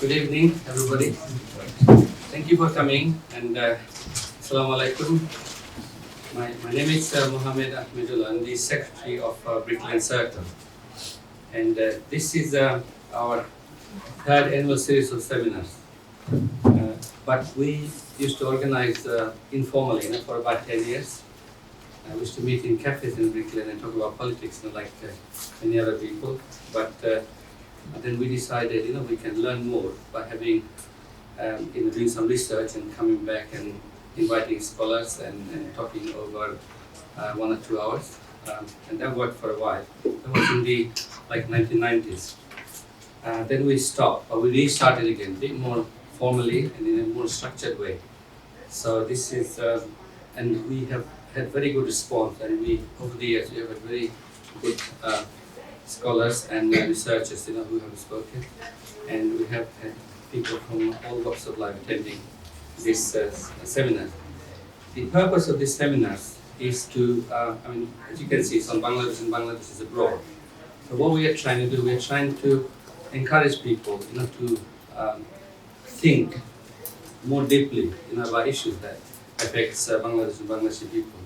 Good evening, everybody. Thank you for coming, and Assalamu alaikum. My name is Mohammed Ahmedullah. I'm the secretary of Brickland Circle, and this is our third annual series of seminars. But we used to organize informally, for about 10 years. We used to meet in cafes in Brickland and talk about politics, like many other people. But then we decided, we can learn more by having, doing some research and coming back and inviting scholars and talking over 1 or 2 hours. And that worked for a while. That was in the 1990s. Then we stopped, but we restarted again, a bit more formally and in a more structured way. So this is, and we have had very good response, and we, over the years, we have had very good scholars and researchers, who have spoken, and we have had people from all walks of life attending this seminar. The purpose of these seminars is to, as you can see, it's on Bangladesh, and Bangladesh is abroad. So what we are trying to do, we are trying to encourage people, to think more deeply, about issues that affects Bangladesh and Bangladeshi people.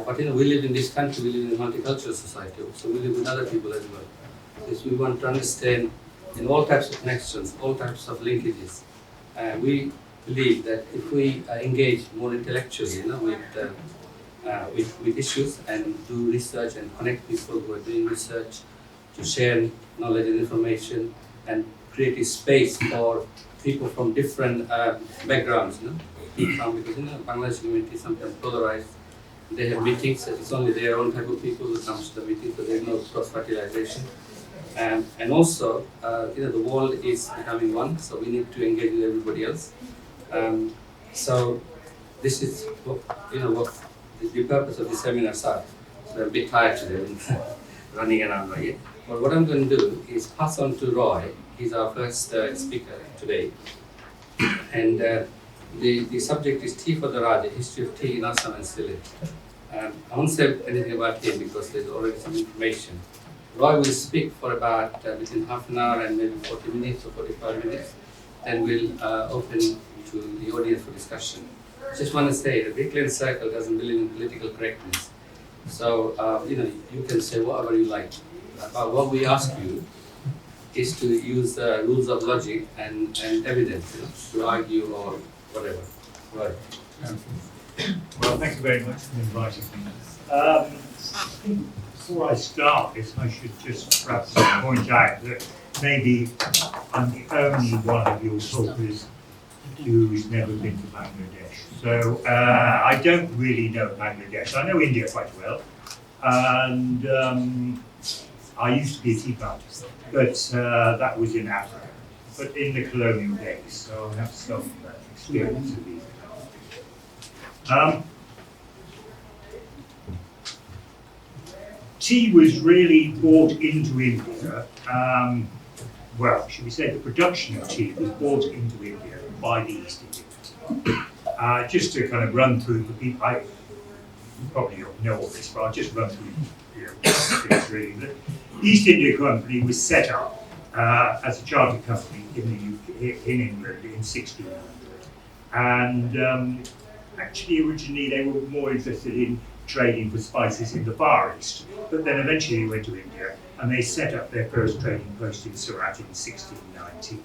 But we live in this country, we live in a multicultural society, so we live with other people as well. Because we want to understand in all types of connections, all types of linkages. We believe that if we engage more intellectually, with issues and do research and connect people who are doing research to share knowledge and information and create a space for people from different backgrounds, because Bangladeshi community is sometimes polarized. They have meetings, it's only their own type of people who comes to the meeting, so there's no cross-fertilization. And also, the world is becoming one, so we need to engage with everybody else. So this is what the purpose of the seminars are. So I'm a bit tired today, running around right here. But what I'm going to do is pass on to Roy. He's our first speaker today. And the subject is Tea for the Raja, History of Tea in Assam and Sylhet. I won't say anything about him because there's already some information. Roy will speak for about between half an hour and maybe 40 minutes or 45 minutes. Then we'll open to the audience for discussion. Just want to say the Brickland Circle doesn't believe in political correctness. So, you can say whatever you like. But what we ask you is to use rules of logic and evidence to argue or whatever. Right. Well, thank you very much for inviting me. I think before I start this, I should just perhaps point out that maybe I'm the only one of your talkers who's never been to Bangladesh. So I don't really know Bangladesh. I know India quite well, and I used to be a tea artist, but that was in Africa, but in the colonial days, so I have some experience of these. Tea was really brought into India, should we say the production of tea was brought into India by the East India. Just to kind of run through the people, you probably know all this, but I'll just run through things really. The East India Company was set up as a chartered company in England in 1600. And actually, originally, they were more interested in trading for spices in the Far East, but then eventually they went to India and they set up their first trading post in Surat in 1619.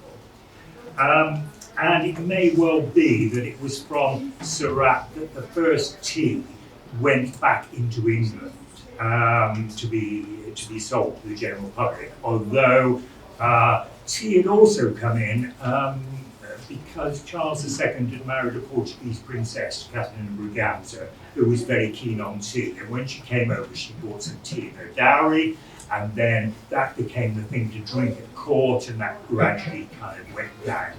And it may well be that it was from Surat that the first tea went back into England to be sold to the general public, although tea had also come in because Charles II had married a Portuguese princess, Catherine of Braganza, who was very keen on tea. And when she came over, she brought some tea in her dowry, and then that became the thing to drink at court, and that gradually kind of went down.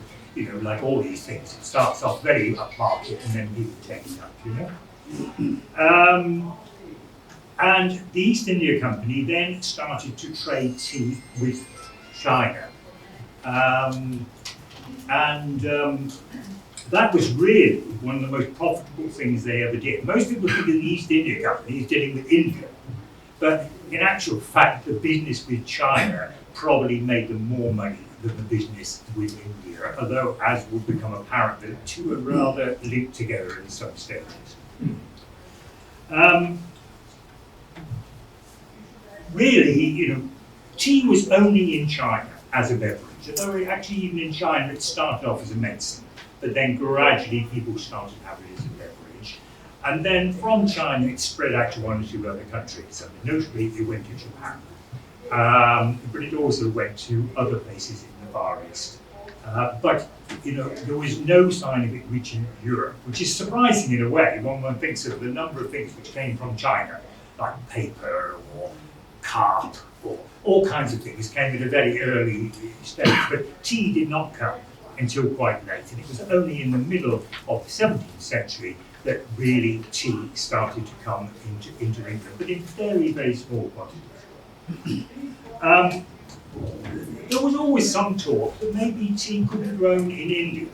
Like all these things, it starts off very upmarket, and then people take it up, And the East India Company then started to trade tea with China. That was really one of the most profitable things they ever did. Most people think of the East India Company as dealing with India, but in actual fact, the business with China probably made them more money than the business with India, although, as will become apparent, the two are rather linked together in some stages. Really, tea was only in China as a beverage, although actually even in China it started off as a medicine, but then gradually people started to have it as a beverage. And then from China it spread out to one or two other countries. I mean, notably it went to Japan, but it also went to other places in the Far East. But there was no sign of it reaching Europe, which is surprising in a way when one thinks of the number of things which came from China, like paper or carp or all kinds of things came at a very early stage. But tea did not come until quite late, and it was only in the middle of the 17th century that really tea started to come into England, but in very, very small quantities. There was always some talk that maybe tea could be grown in India,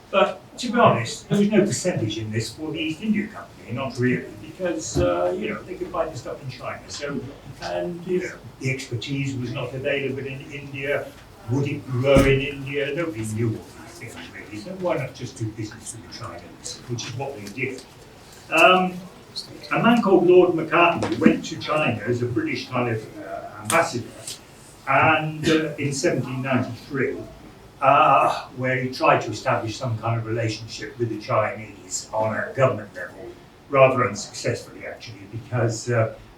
but to be honest, there was no percentage in this for the East India Company, not really, because they could buy the stuff in China. So, and the expertise was not available in India. Would it grow in India? Nobody knew all these things really. So why not just do business with the Chinese, which is what they did. A man called Lord Mccartney went to China as a British kind of ambassador, and in 1793, where he tried to establish some kind of relationship with the Chinese on a government level, rather unsuccessfully actually, because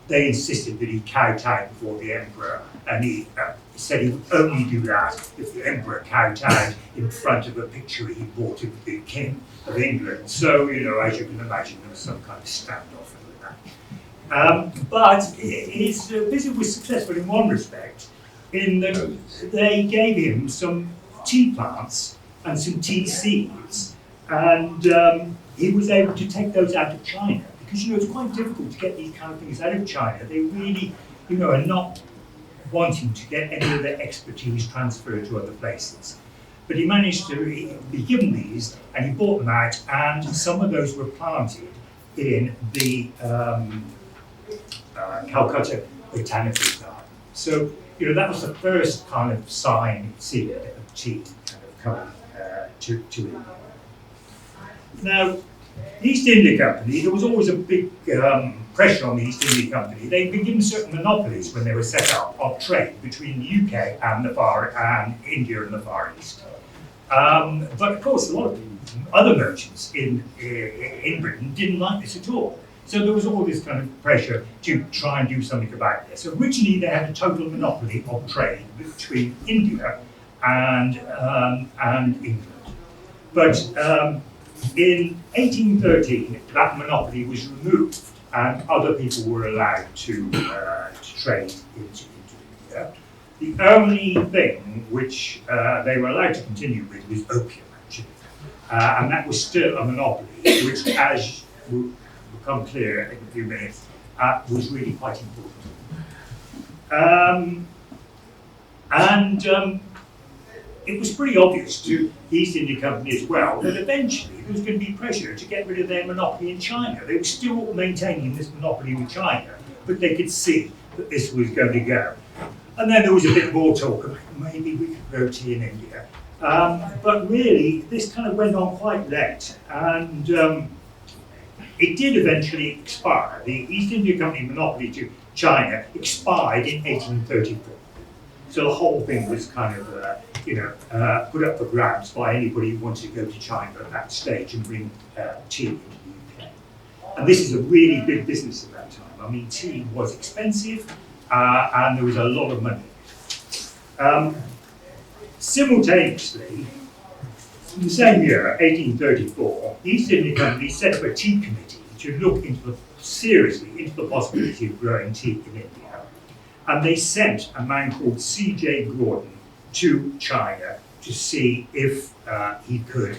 they insisted that he kowtowed before the emperor, and he said he would only do that if the emperor kowtowed in front of a picture he bought of the King of England. So, as you can imagine, there was some kind of standoff with that. But his visit was successful in one respect, in that they gave him some tea plants and some tea seeds, and he was able to take those out of China, because it's quite difficult to get these kind of things out of China. They really, are not wanting to get any of their expertise transferred to other places. But he managed to be given these, and he bought them out, and some of those were planted in the Calcutta Botanical Garden. So, that was the first kind of sign, seed of tea kind of coming to India. Now, the East India Company, there was always a big pressure on the East India Company. They'd been given certain monopolies when they were set up of trade between the UK and India and the Far East. But of course, a lot of other merchants in Britain didn't like this at all. So there was all this kind of pressure to try and do something about this. Originally, they had a total monopoly of trade between India and England. But in 1813, that monopoly was removed, and other people were allowed to trade into India. The only thing which they were allowed to continue with was opium, actually. And that was still a monopoly, which, as will become clear in a few minutes, was really quite important. It was pretty obvious to the East India Company as well that eventually there was going to be pressure to get rid of their monopoly in China. They were still maintaining this monopoly with China, but they could see that this was going to go. And then there was a bit more talk about maybe we could grow tea in India. But really, this kind of went on quite late, and it did eventually expire. The East India Company monopoly to China expired in 1834. So the whole thing was kind of, put up for grabs by anybody who wanted to go to China at that stage and bring tea into the UK. And this is a really big business at that time. I mean, tea was expensive, and there was a lot of money in it. Simultaneously, in the same year, 1834, the East India Company set up a tea committee to look seriously into the possibility of growing tea in India. And they sent a man called C.J. Gordon to China to see if he could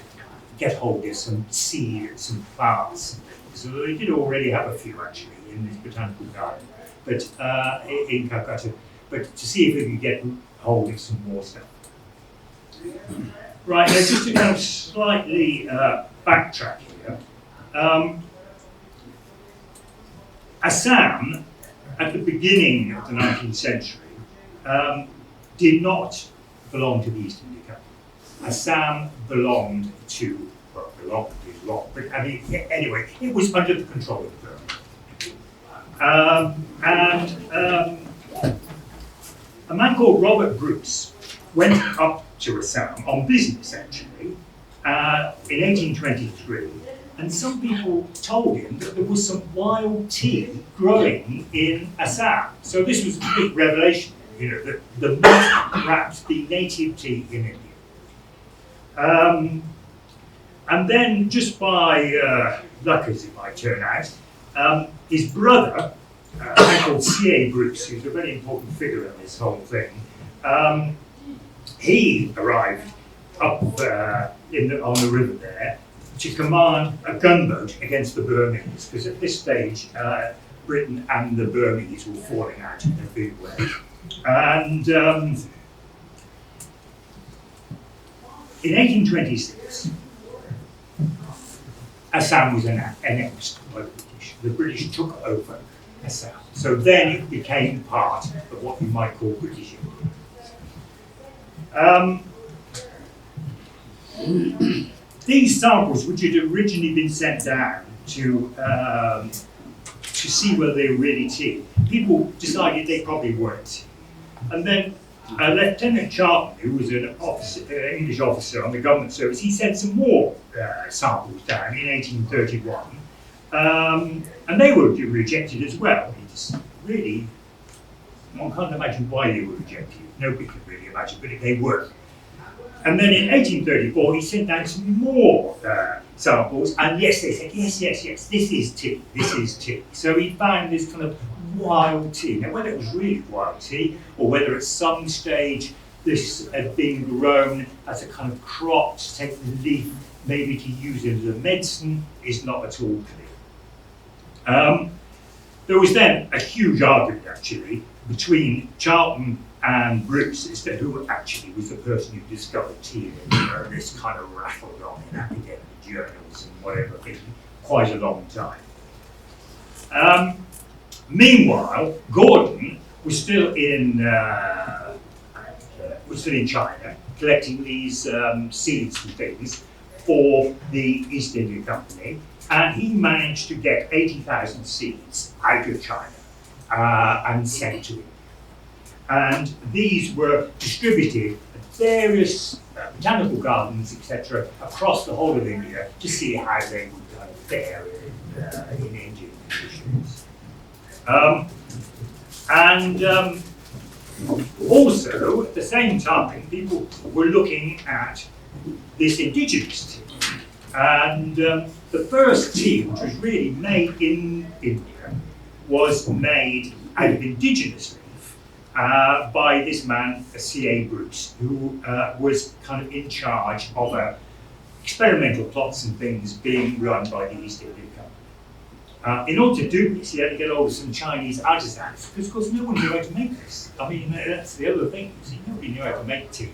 get hold of some seed, some plants. So they did already have a few actually in this botanical garden, but in Calcutta, but to see if he could get hold of some more stuff. Right, now just to kind of slightly backtrack here. Assam, at the beginning of the 19th century, did not belonged to the East India Company. Assam belonged to, well, belonged is wrong, but I mean, anyway, it was under the control of the Burmese. A man called Robert Bruce went up to Assam on business, actually, in 1823, and some people told him that there was some wild tea growing in Assam. So this was a big revelation, you know, that there might perhaps be native tea in India. And then, just by luck, as it might turn out, his brother, a man called C.A. Bruce, who's a very important figure in this whole thing, he arrived up on the river there to command a gunboat against the Burmese, because at this stage, Britain and the Burmese were falling out in a big way. And in 1826, Assam was annexed by the British. The British took over Assam. So then it became part of what you might call British India. These samples, which had originally been sent down to see whether they were really tea, people decided they probably weren't. And then Lieutenant Charlton, who was an English officer on the government service, he sent some more samples down in 1831, and they were rejected as well. It's really, one can't imagine why they were rejected. Nobody can really imagine, but they were. And then in 1834, he sent down some more samples, and yes, they said, yes, this is tea, this is tea. So he found this kind of wild tea. Now, whether it was really wild tea, or whether at some stage this had been grown as a kind of crop to take the leaf, maybe to use it as a medicine, is not at all clear. There was then a huge argument, actually, between Charlton and Bruce as to who actually was the person who discovered tea in India, and this kind of rattled on in academic journals and whatever for quite a long time. Meanwhile, Gordon was still in China, collecting these seeds and things for the East India Company, and he managed to get 80,000 seeds out of China and sent to him. And these were distributed at various botanical gardens, etc., across the whole of India to see how they would kind of fare in Indian conditions. Also, at the same time, people were looking at this indigenous tea. And the first tea, which was really made in India, was made out of indigenous leaf by this man, C.A. Bruce, who was kind of in charge of experimental plots and things being run by the East India Company. In order to do this, he had to get hold of some Chinese artisans, because of course no one knew how to make this. I mean, that's the other thing, you see, nobody knew how to make tea.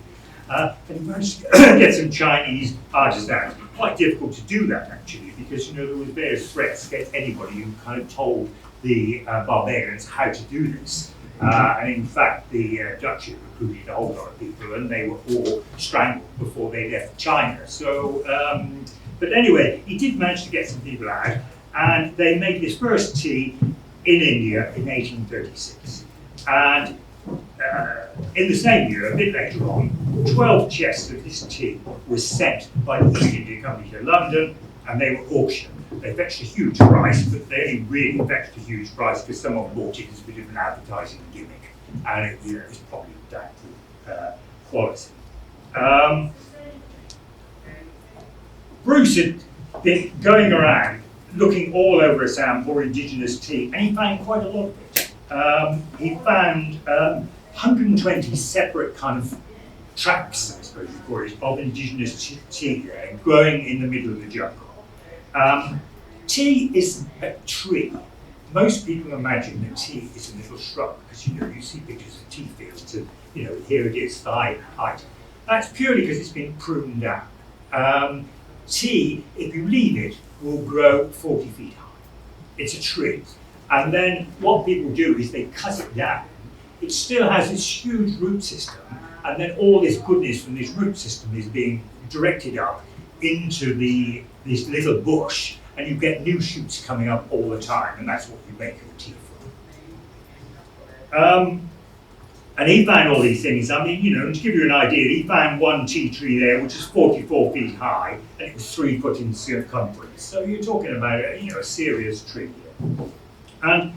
And he managed to get some Chinese artisans. Quite difficult to do that, actually, because there was various threats against anybody who kind of told the barbarians how to do this. And in fact, the Dutch had recruited a whole lot of people, and they were all strangled before they left China. So, but anyway, he did manage to get some people out, and they made this first tea in India in 1836. And in the same year, a bit later on, 12 chests of this tea were sent by the East India Company to London, and they were auctioned. They fetched a huge price, but they only really fetched a huge price because someone bought it as a bit of an advertising gimmick, and it was probably doubtful quality. Bruce had been going around looking all over Assam for indigenous tea, and he found quite a lot of it. He found 120 separate kind of tracts, I suppose you call it, of indigenous tea there, growing in the middle of the jungle. Tea is a tree. Most people imagine that tea is a little shrub, because you see pictures of tea fields, and here it is, thigh height. That's purely because it's been pruned down. Tea, if you leave it, will grow 40 feet high. It's a tree. And then what people do is they cut it down it still has this huge root system, and then all this goodness from this root system is being directed up into this little bush, and you get new shoots coming up all the time, and that's what you make your tea from. And he found all these things. I mean, to give you an idea, he found one tea tree there which is 44 feet high, and it was 3 foot in circumference. So you're talking about a serious tree here. And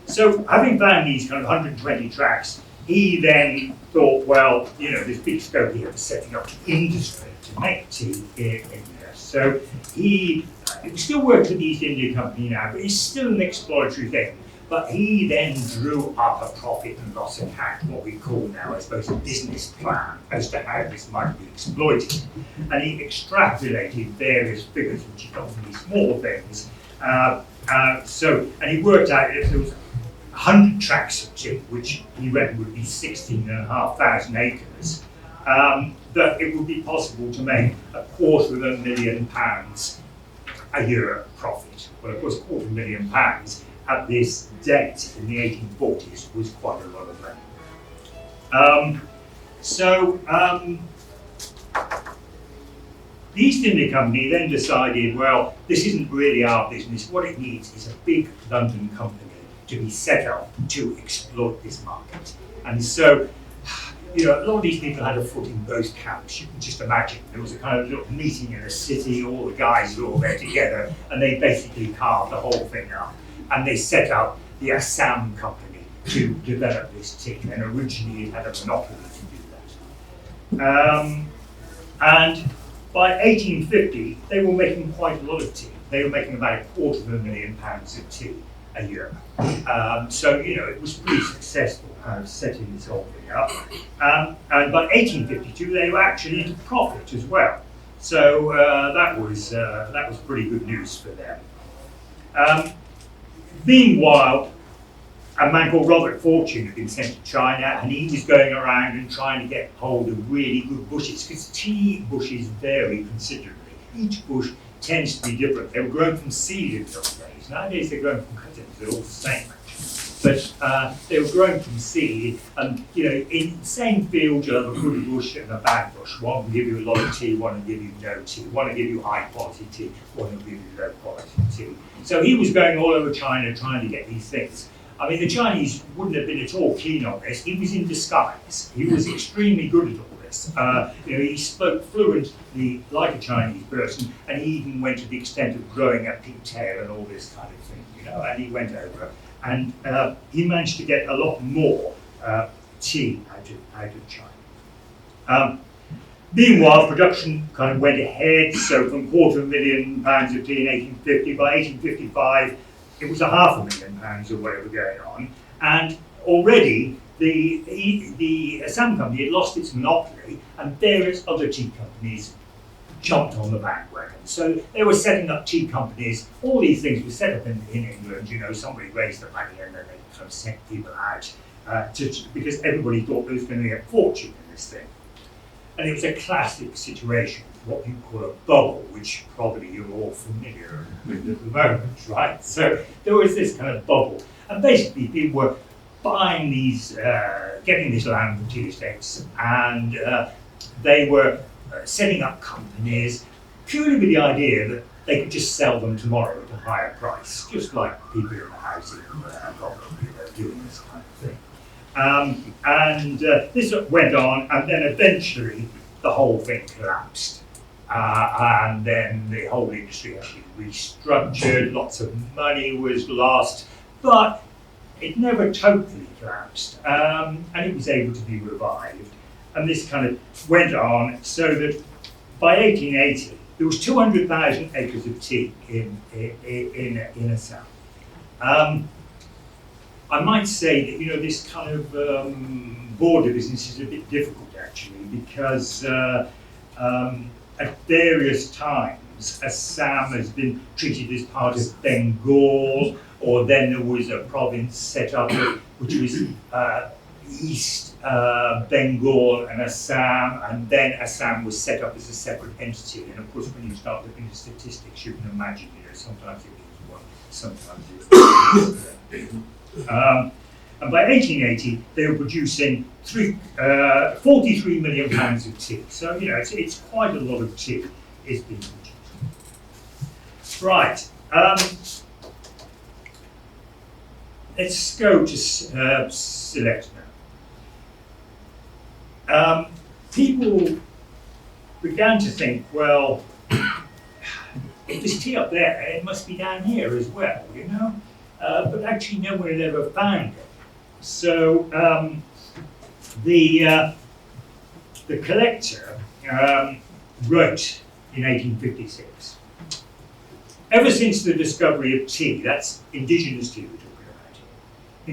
so, having found these kind of 120 tracks, he then thought, well, there's big scope here for setting up industry to make tea in India. So he still works at the East India Company now, but he's still an exploratory thing. But he then drew up a profit and loss account, what we call now, I suppose, a business plan as to how this might be exploited. And he extrapolated various figures, which he got from these small things. And he worked out that if there was 100 tracts of tea, which he reckoned would be 16,500 acres, that it would be possible to make £250,000 a year profit. Well, of course, £250,000 at this date in the 1840s was quite a lot of money. The East India Company then decided, well, this isn't really our business. What it needs is a big London company to be set up to exploit this market. And so, a lot of these people had a foot in both camps. You can just imagine. There was a kind of little meeting in a city, all the guys were all there together, and they basically carved the whole thing up. And they set up the Assam Company to develop this tea. And originally it had a monopoly to do that. And by 1850, they were making quite a lot of tea. They were making about £250,000 of tea a year. So, it was pretty successful setting this whole thing up. And by 1852, they were actually into profit as well. So that was pretty good news for them. Meanwhile, a man called Robert Fortune had been sent to China, and he was going around and trying to get hold of really good bushes, because tea bushes vary considerably. Each bush tends to be different. They were grown from seed in those days. Nowadays they're grown from cuttings, they're all the same. But they were grown from seed, and in the same field you'll have a good bush and a bad bush. One will give you a lot of tea, one will give you no tea. One will give you high quality tea, one will give you low quality tea. So he was going all over China trying to get these things. I mean, the Chinese wouldn't have been at all keen on this. He was in disguise. He was extremely good at all this. He spoke fluently like a Chinese person, and he even went to the extent of growing a pigtail and all this kind of thing, and he went over. And he managed to get a lot more tea out of China. Meanwhile, production kind of went ahead, so from £250,000 of tea in 1850, by 1855, it was £500,000 or whatever going on, and already the Assam Company had lost its monopoly, and various other tea companies jumped on the bandwagon. So they were setting up tea companies. All these things were set up in England. Somebody raised the money and then they kind of sent people out because everybody thought there was going to be a fortune in this thing. And it was a classic situation, what you call a bubble, which probably you're all familiar with at the moment, right? So there was this kind of bubble. And basically people were buying these, getting this land from tea estates, and they were setting up companies purely with the idea that they could just sell them tomorrow at a higher price, just like people in the housing bubble doing this kind of thing. And this went on, and then eventually the whole thing collapsed. And then the whole industry had been restructured, lots of money was lost, but it never totally collapsed, and it was able to be revived. And this kind of went on, so that by 1880, there was 200,000 acres of tea in Assam. I might say that this kind of border business is a bit difficult actually, because at various times Assam has been treated as part of Bengal, or then there was a province set up which was East Bengal and Assam, and then Assam was set up as a separate entity. And of course, when you start looking at statistics, you can imagine, sometimes it means one, sometimes it means And by 1880, they were producing 43 million pounds of tea. So, you know, it's quite a lot of tea is being produced. Right. Let's go to Sylhet now. People began to think, well, if there's tea up there, it must be down here as well, you know? But actually no one had ever found it. So the collector wrote in 1856, ever since the discovery of tea, that's indigenous tea we're talking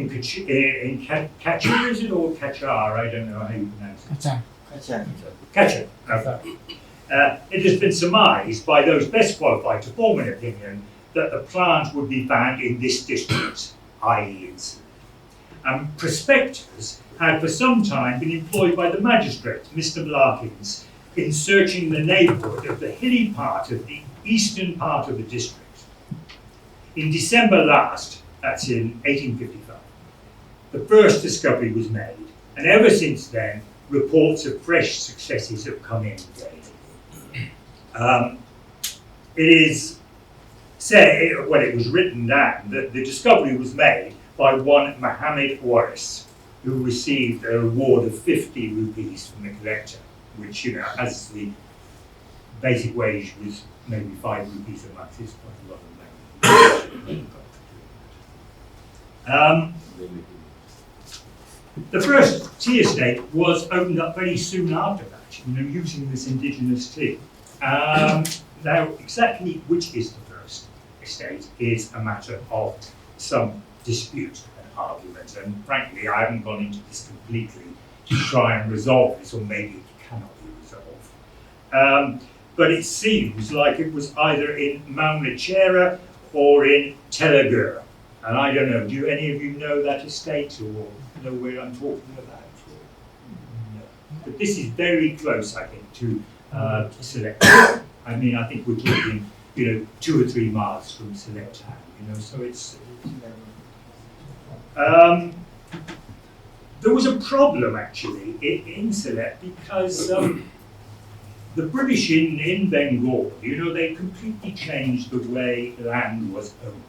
about here, in Kachar, is it, or Kachar? I don't know how you pronounce it. Kachar. Okay. It has been surmised by those best qualified to form an opinion that the plant would be found in this district, i.e. in Sylhet. Prospectors had for some time been employed by the magistrate, Mr. Larkins, in searching the neighbourhood of the hilly part of the eastern part of the district. In December last, that's in 1855, the first discovery was made, and ever since then, reports of fresh successes have come in daily. It is said, well, it was written down that the discovery was made by one Mohammed Waris, who received a reward of 50 rupees from the collector, which, you know, as the basic wage was maybe 5 rupees a month, is quite a lot of money. The first tea estate was opened up very soon after that, you know, using this indigenous tea. Now, exactly which is the first estate is a matter of some dispute and argument, and frankly, I haven't gone into this completely to try and resolve this, or maybe it cannot be resolved. But it seems like it was either in Maunachera or in Telegur, and I don't know, do any of you know that estate or know where I'm talking about? No. But this is very close, I think, to Sylhet. I mean, I think we're talking, you know, 2 or 3 miles from Sylhet town, you know, so it's there was a problem actually in Sylhet because the British in Bengal, you know, they completely changed the way land was owned.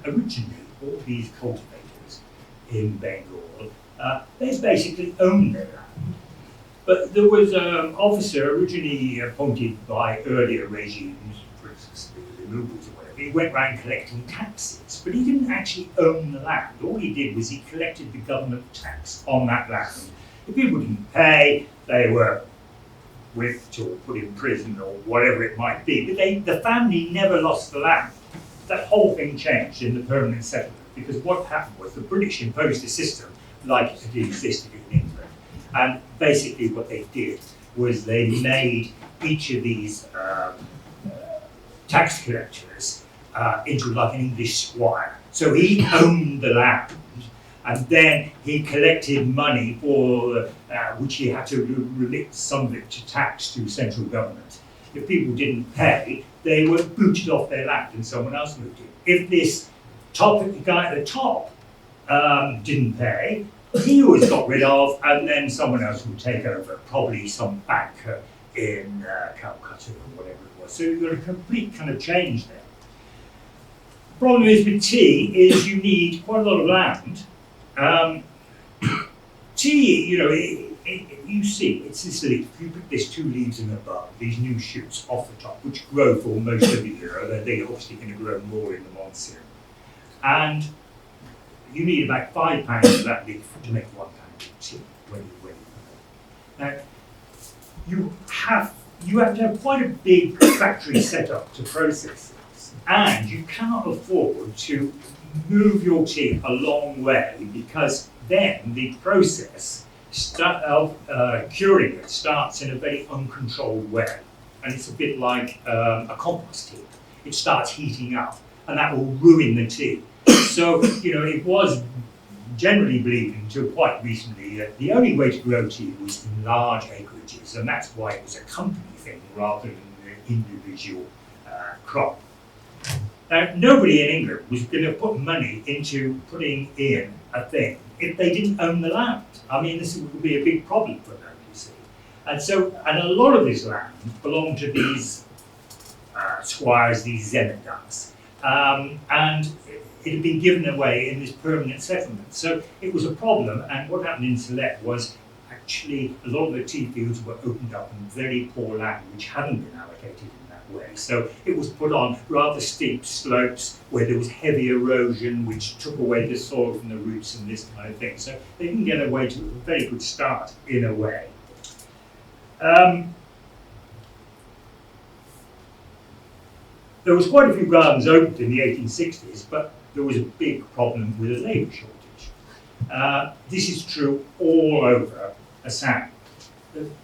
Originally, all these cultivators in Bengal, they basically owned their land. But there was an officer originally appointed by earlier regimes, for instance, the removals or whatever. He went around collecting taxes, but he didn't actually own the land. All he did was he collected the government tax on that land. If people didn't pay, they were whipped or put in prison or whatever it might be. But the family never lost the land. That whole thing changed in the permanent settlement, because what happened was the British imposed a system like it existed in England. And basically what they did was they made each of these tax collectors into like an English squire. So he owned the land, and then he collected money for which he had to remit some of it to tax to central government. If people didn't pay, they were booted off their land and someone else moved in. If this guy at the top didn't pay, he was got rid of, and then someone else would take over, probably some banker in Calcutta or whatever it was. So you've got a complete kind of change there. The problem is with tea is you need quite a lot of land. Tea, you know, you see, it's this leaf. You put these 2 leaves in the bud, these new shoots off the top, which grow for most of the year, although they're obviously going to grow more in the monsoon. And you need about 5 pounds of that leaf to make 1 pound of tea when you Now, you have to have quite a big factory set up to process this, and you cannot afford to move your tea a long way, because then the process of curing it starts in a very uncontrolled way, and it's a bit like a compost heap. It starts heating up, and that will ruin the tea. So, you know, it was generally believed until quite recently that the only way to grow tea was in large acreages, and that's why it was a company thing rather than an individual crop. Now, nobody in England was going to put money into putting in a thing if they didn't own the land. I mean, this would be a big problem for them, you see. And a lot of this land belonged to these squires, these zemindars, and it had been given away in this permanent settlement. So it was a problem, and what happened in Sylhet was actually a lot of the tea fields were opened up on very poor land which hadn't been allocated in that way. So it was put on rather steep slopes where there was heavy erosion which took away the soil from the roots and this kind of thing. So they didn't get away to a very good start in a way. There was quite a few gardens opened in the 1860s, but there was a big problem with a labour shortage. This is true all over Assam.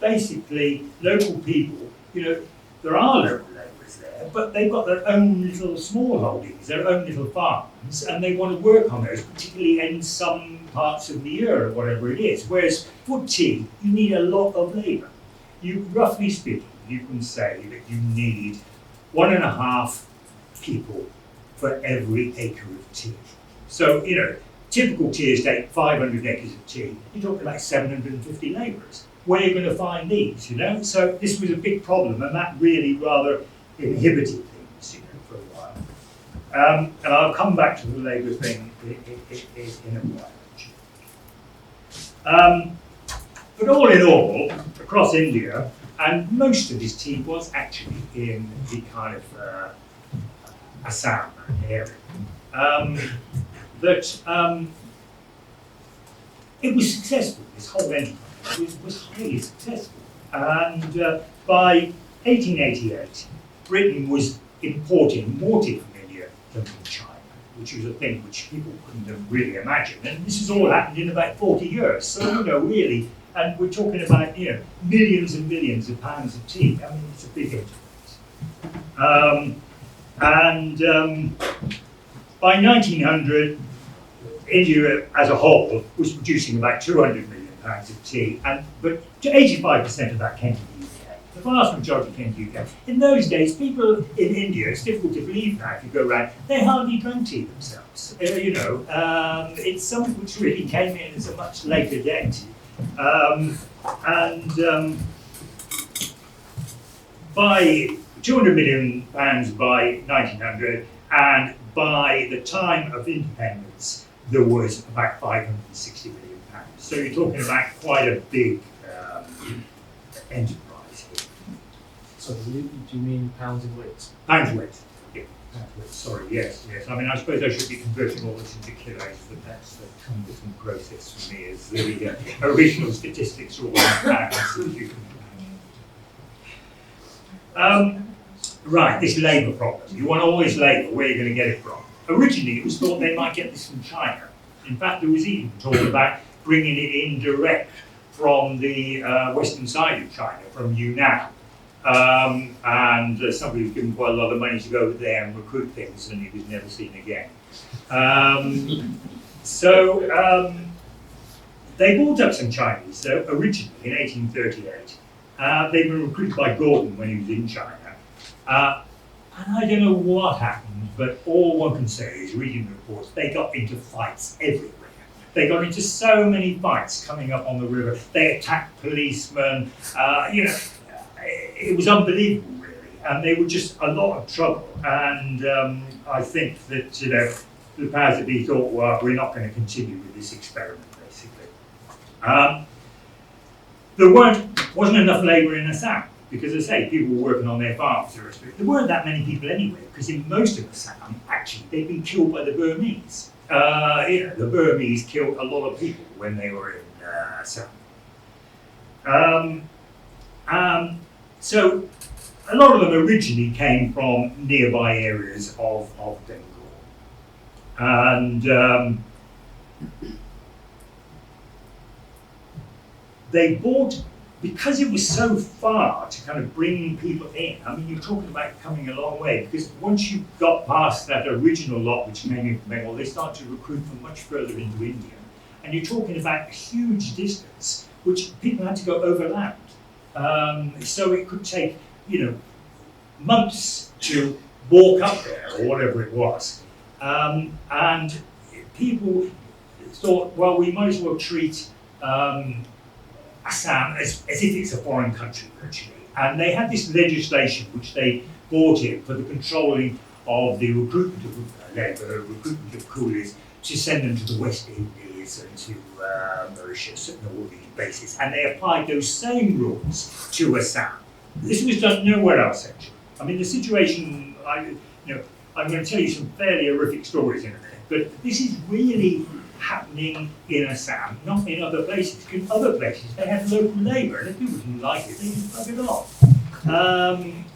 Basically, local people, there are local labourers there, but they've got their own little small holdings, their own little farms, and they want to work on those, particularly in some parts of the year or whatever it is. Whereas for tea, you need a lot of labour. Roughly speaking, you can say that you need 1.5 people for every acre of tea. So, typical tea estate, 500 acres of tea, you're talking like 750 labourers. Where are you going to find these, So this was a big problem, and that really rather inhibited things, for a while. And I'll come back to the labour thing in a while. But all in all, across India, and most of this tea was actually in the kind of Assam area, it was successful. This whole enterprise was highly successful. And by 1888, Britain was importing more tea from India than from China, which was a thing which people couldn't have really imagined. And this has all happened in about 40 years. So, really, and we're talking about, millions and millions of pounds of tea. I mean, it's a big enterprise. By 1900, India as a whole was producing about 200 million pounds of tea, but 85% of that came to the UK. The vast majority came to the UK. In those days, people in India, it's difficult to believe now if you go around, they hardly drank tea themselves. It's something which really came in as a much later date. By 200 million pounds by 1900, and by the time of independence, there was about 560 million pounds. So you're talking about quite a big enterprise here. So do you mean pounds in weight? Pounds weight. Yeah, pounds weight. Sorry, yes. I mean, I suppose I should be converting all this into kilos, but that's the cumbersome process for me, as the original statistics are all in pounds, as you can imagine. Right, this labour problem. You want all this labour, where are you going to get it from? Originally, it was thought they might get this from China. In fact, there was even talk about bringing it in direct from the western side of China, from Yunnan. And somebody was given quite a lot of money to go over there and recruit things, and he was never seen again. They brought up some Chinese, though, originally in 1838. They'd been recruited by Gordon when he was in China. And I don't know what happened, but all one can say is, reading the reports, they got into fights everywhere. They got into so many fights coming up on the river. They attacked policemen. It was unbelievable, really. And they were just a lot of trouble. And I think that, the powers that be thought, well, we're not going to continue with this experiment, basically. There wasn't enough labour in Assam. Because, as I say, people were working on their farms. There weren't that many people anyway, because in most of Assam, actually, they'd been killed by the Burmese. The Burmese killed a lot of people when they were in Assam. So, a lot of them originally came from nearby areas of Bengal. And they bought, because it was so far to kind of bring people in, I mean, you're talking about coming a long way, because once you got past that original lot which came in from Bengal, they started to recruit from much further into India. And you're talking about a huge distance, which people had to go overland. So it could take, months to walk up there, or whatever it was. And people, thought, well, we might as well treat Assam as if it's a foreign country, virtually. And they had this legislation which they brought in for the controlling of the recruitment of labour, recruitment of coolies, to send them to the West Indies and to Mauritius and all these bases. And they applied those same rules to Assam. This was done nowhere else, actually. I mean, the situation, I'm going to tell you some fairly horrific stories in a minute, but this is really happening in Assam, not in other places. In other places, they have local labour, and if people didn't like it, they just bug it off.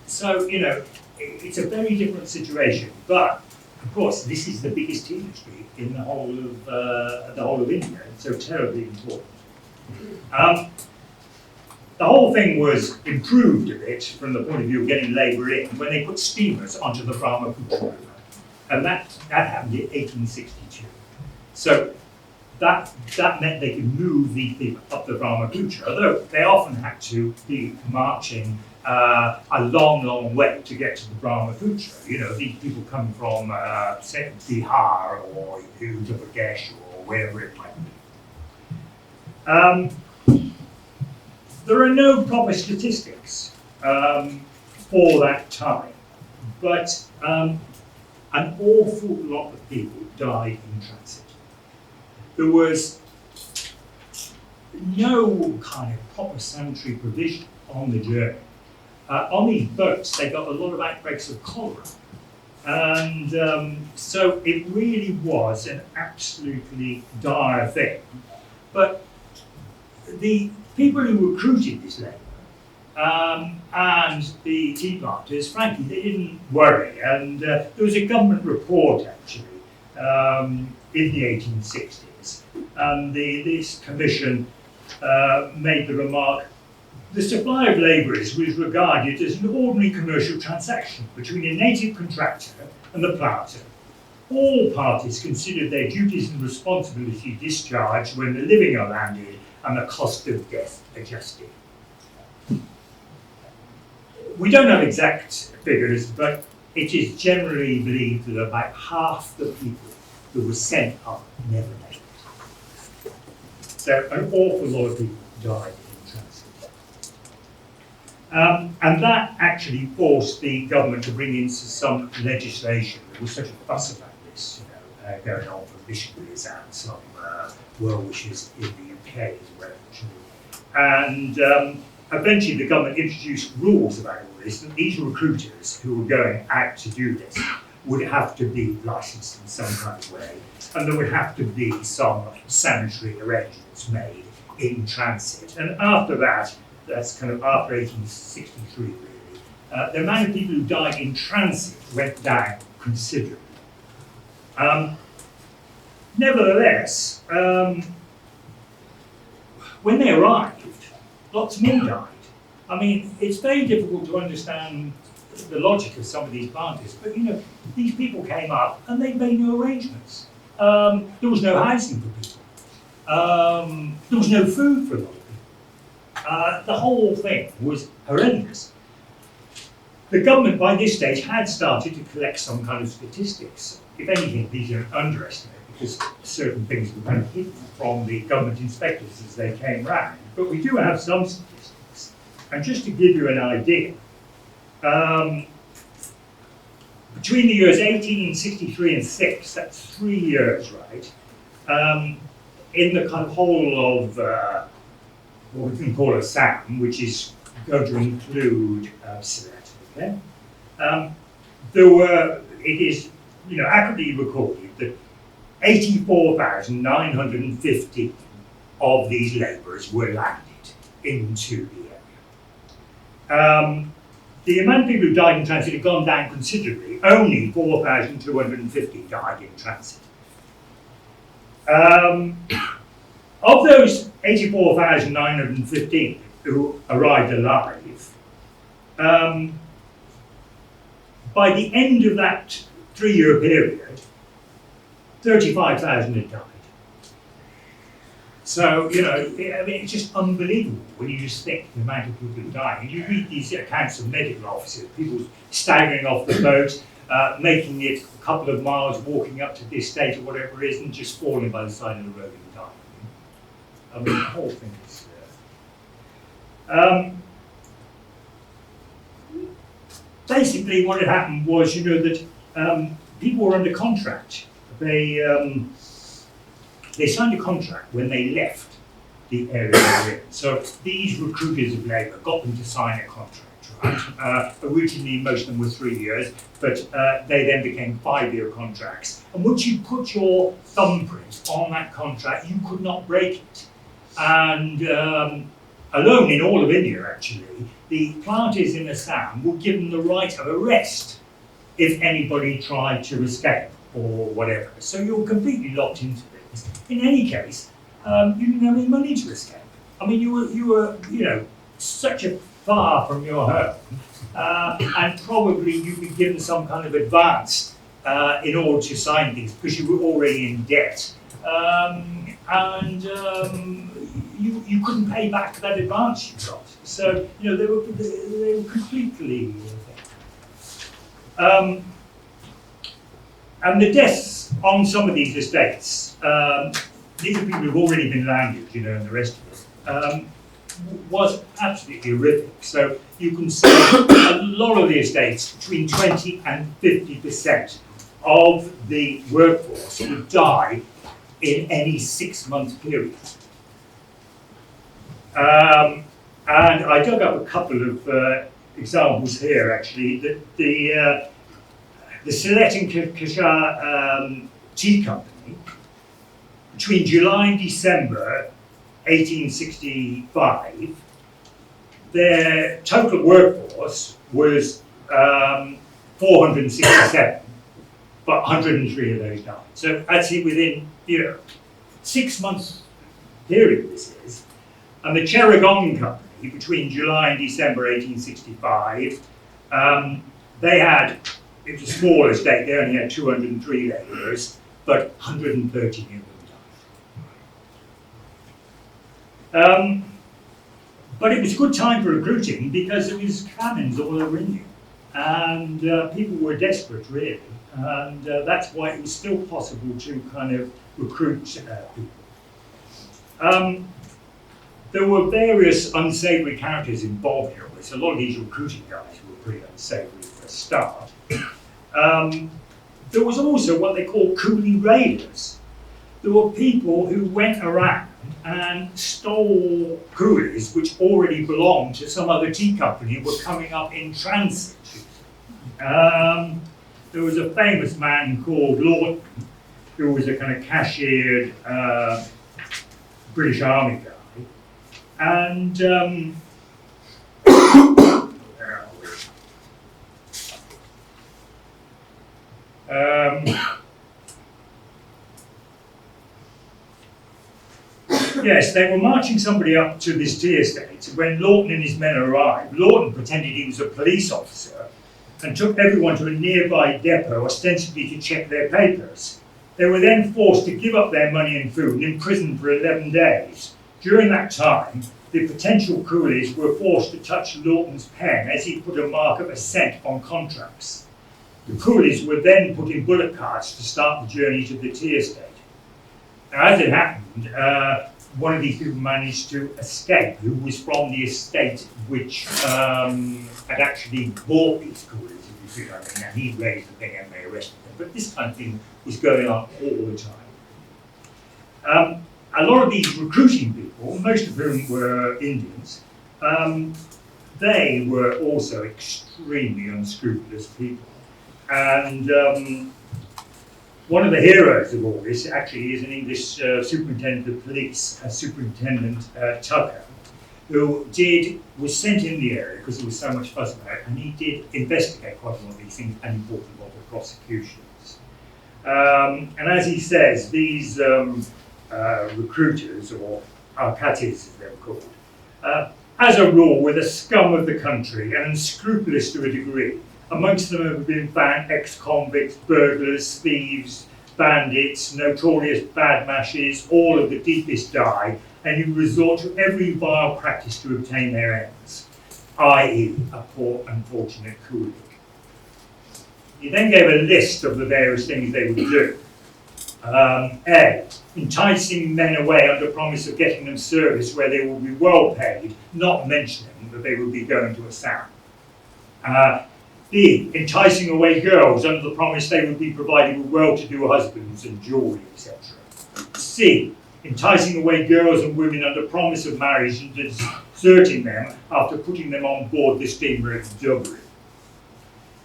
So, it's a very different situation. But, of course, this is the biggest industry in the whole of India, so terribly important. The whole thing was improved a bit from the point of view of getting labour in when they put steamers onto the Brahmaputra River. And that happened in 1862. So that meant they could move these people up the Brahmaputra, although they often had to be marching a long, long way to get to the Brahmaputra. These people come from, say, Bihar or Uttar Pradesh or wherever it might be. There are no proper statistics for that time, but an awful lot of people died in transit. There was no kind of proper sanitary provision on the journey. On these boats, they got a lot of outbreaks of cholera. And so it really was an absolutely dire thing. But the people who recruited this labour and the tea planters, frankly, they didn't worry. And there was a government report, actually, in the 1860s. And this commission made the remark, the supply of labourers was regarded as an ordinary commercial transaction between a native contractor and the planter. All parties considered their duties and responsibility discharged when the living are landed and the cost of death adjusted. We don't have exact figures, but it is generally believed that about half the people who were sent up never made it. So an awful lot of people died in transit. And that actually forced the government to bring in some legislation. There was such a fuss about this, going on for missionaries and some well-wishers in the UK as well, actually. And eventually the government introduced rules about all this, and these recruiters who were going out to do this would have to be licensed in some kind of way, and there would have to be some sanitary arrangements made in transit. And after that, that's kind of after 1863 really, the amount of people who died in transit went down considerably. Nevertheless, when they arrived, lots more died. I mean, it's very difficult to understand the logic of some of these planters, but these people came up and they made no arrangements. There was no housing for people. There was no food for a lot of people. The whole thing was horrendous. The government by this stage had started to collect some kind of statistics. If anything, these are underestimated because certain things were kind of hidden from the government inspectors as they came round. But we do have some statistics. And just to give you an idea, between the years 1863 and 6, that's 3 years, right? In the kind of whole of what we can call Assam, which is going to include Sylhet, okay? It is, accurately recorded that 84,950 of these labourers were landed into the area. The amount of people who died in transit had gone down considerably. Only 4,250 died in transit. Of those 84,915 who arrived alive, by the end of that 3-year period, 35,000 had died. So, it's just unbelievable when you just think the amount of people who died. And you read these accounts of medical officers, people staggering off the boat, making it a couple of miles, walking up to the estate or whatever it is, and just falling by the side of the road and dying. I mean, the whole thing is... basically, what had happened was, you know, that people were under contract. They signed a contract when they left the area they were in. So these recruiters of labour got them to sign a contract, right? Originally, most of them were 3 years, but they then became 5-year contracts. And once you put your thumbprint on that contract, you could not break it. And alone in all of India, actually, the planters in Assam were given the right of arrest if anybody tried to escape or whatever. So you're completely locked into things. In any case, you didn't have any money to escape. I mean, you were, you know, such a far from your home, and probably you'd be given some kind of advance in order to sign things because you were already in debt, and you couldn't pay back that advance you got. So you know they were completely. And the deaths on some of these estates, these are people who've already been landed, you know, and the rest of it, was absolutely horrific. So you can see a lot of the estates, between 20 and 50% of the workforce would die in any 6-month period. And I dug up a couple of examples here, actually, that the Sylhet and Kashar Tea Company, between July and December 1865, their total workforce was 467, but 103 of those died. So actually within, you know, 6 months period this is. And the Cheragong Company, between July and December 1865, they had, it was a small estate, they only had 203 labourers, but 130 of them died. But it was a good time for recruiting because there was famines all over India, and people were desperate, really, and that's why it was still possible to kind of recruit people. There were various unsavoury characters involved here. So a lot of these recruiting guys were pretty unsavoury for a start. There was also what they called coolie raiders. There were people who went around and stole coolies which already belonged to some other tea company and were coming up in transit. There was a famous man called Lawton, who was a kind of cashiered British Army guy. And where are we? Yes, they were marching somebody up to this tea estate. When Lawton and his men arrived, Lawton pretended he was a police officer and took everyone to a nearby depot, ostensibly to check their papers. They were then forced to give up their money and food and imprisoned for 11 days. During that time, the potential coolies were forced to touch Lawton's pen as he put a mark of assent on contracts. The coolies were then put in bullock carts to start the journey to the tea estate. Now, as it happened, one of these people managed to escape, who was from the estate which had actually bought these coolies, if you see what I mean, and he raised the thing and they arrested them. But this kind of thing was going on all the time. A lot of these recruiting people, most of whom were Indians, they were also extremely unscrupulous people. And one of the heroes of all this actually is an English superintendent of police, Superintendent Tucker, who was sent in the area because there was so much fuss about it, and he did investigate quite a lot of these things, and he brought a lot of prosecutions. And as he says, these recruiters, or arkatis as they were called, as a rule were the scum of the country and unscrupulous to a degree. Amongst them have been found ex-convicts, burglars, thieves, bandits, notorious badmashes, all of the deepest dye, and who resort to every vile practice to obtain their ends, i.e. a poor unfortunate coolie. He then gave a list of the various things they would do. A, enticing men away under promise of getting them service where they will be well paid, not mentioning that they will be going to Assam. B, enticing away girls under the promise they would be provided with well-to-do husbands and jewellery, etc. C, enticing away girls and women under promise of marriage and deserting them after putting them on board the steamer at Dublin.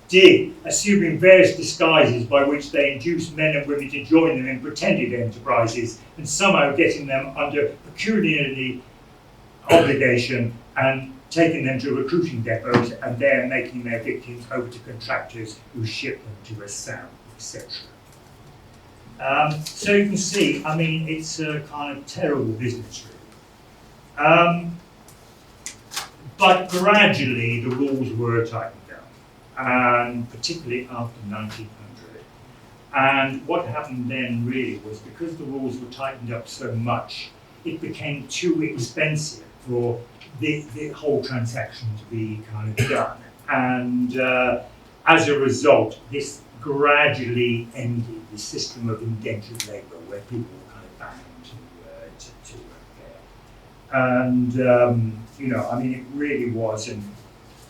D, assuming various disguises by which they induce men and women to join them in pretended enterprises and somehow getting them under pecuniary obligation and taking them to recruiting depots and there making their victims over to contractors who ship them to Assam, etc. So you can see, I mean, it's a kind of terrible business, really. But gradually the rules were tightened down, and particularly after 1900. And what happened then really was, because the rules were tightened up so much, it became too expensive for the whole transaction to be kind of done. And as a result, this gradually ended the system of indentured labour, where people were kind of bound to work there. And, you know, I mean, it really was an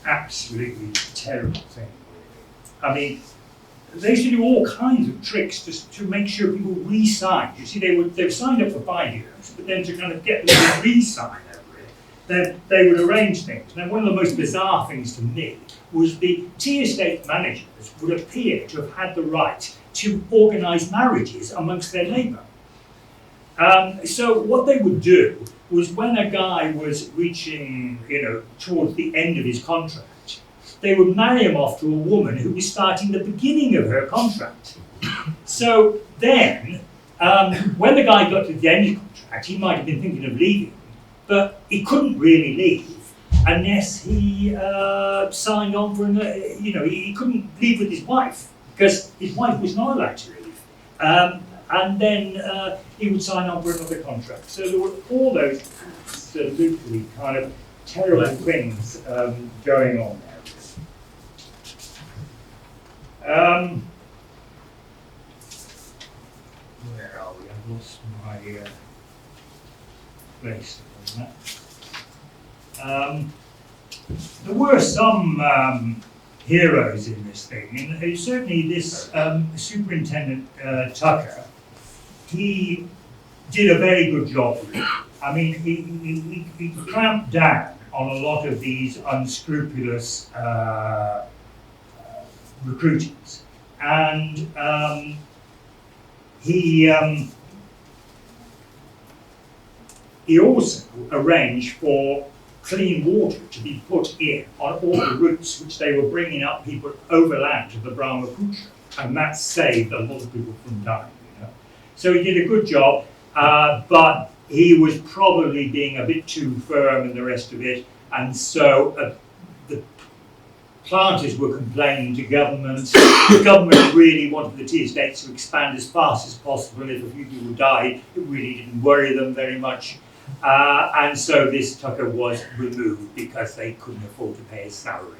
absolutely terrible thing, really. I mean, they used to do all kinds of tricks just to make sure people re-signed. You see, they were signed up for 5 years, but then to kind of get them to re-sign over it, then they would arrange things. Now, one of the most bizarre things to me was the tea estate managers would appear to have had the right to organise marriages amongst their labour. So what they would do was, when a guy was reaching, you know, towards the end of his contract, they would marry him off to a woman who was starting the beginning of her contract. So then, when the guy got to the end of the contract, he might have been thinking of leaving, but he couldn't really leave unless he signed on for another, you know, he couldn't leave with his wife, because his wife was not allowed to leave. And then he would sign on for another contract. So there were all those absolutely kind of terrible things going on there. Where are we? I've lost my place on that. There were some heroes in this thing, and certainly this Superintendent Tucker, he did a very good job with it. I mean, he clamped down on a lot of these unscrupulous recruitings, and he also arranged for clean water to be put in on all the routes which they were bringing up people overland to the Brahmaputra, and that saved a lot of people from dying, you know. So he did a good job, but he was probably being a bit too firm and the rest of it, and so the planters were complaining to government. The government really wanted the tea estates to expand as fast as possible. If a few people died, it really didn't worry them very much. And so this Tucker was removed because they couldn't afford to pay his salary,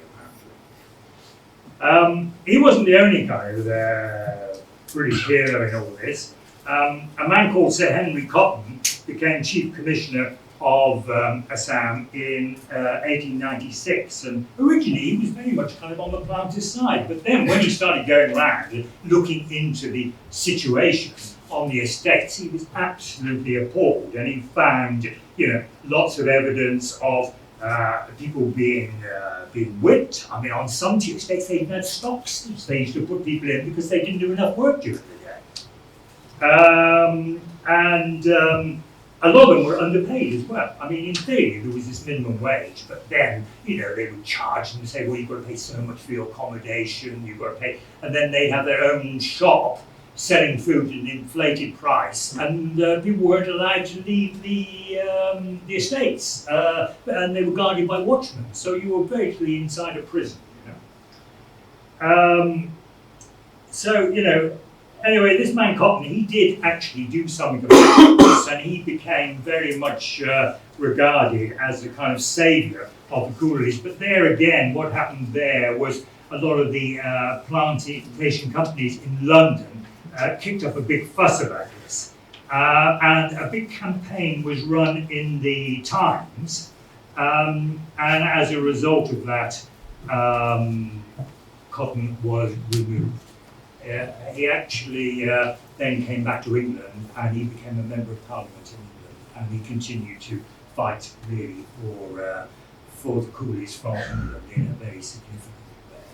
apparently. He wasn't the only kind of British hero in all this. A man called Sir Henry Cotton became Chief Commissioner of Assam in 1896, and originally he was very much kind of on the planter's side, but then when he started going around looking into the situation on the estates, he was absolutely appalled, and he found, you know, lots of evidence of people being whipped. I mean, on some tea estates they even had stocks they used to put people in because they didn't do enough work during the day. A lot of them were underpaid as well. I mean, in theory, there was this minimum wage, but then, you know, they would charge them and say, well, you've got to pay so much for your accommodation, you've got to pay, and then they'd have their own shop selling food at an inflated price, and people weren't allowed to leave the estates, and they were guarded by watchmen, so you were virtually inside a prison, you know. So, you know, anyway, this man Cotton, he did actually do something about this, and he became very much regarded as a kind of saviour of the coolies. But there again, what happened there was a lot of the plantation companies in London kicked up a big fuss about this. And a big campaign was run in the Times, and as a result of that, cotton was removed. He actually then came back to England, and he became a member of Parliament in England, and he continued to fight really for the coolies from England in a very significant way.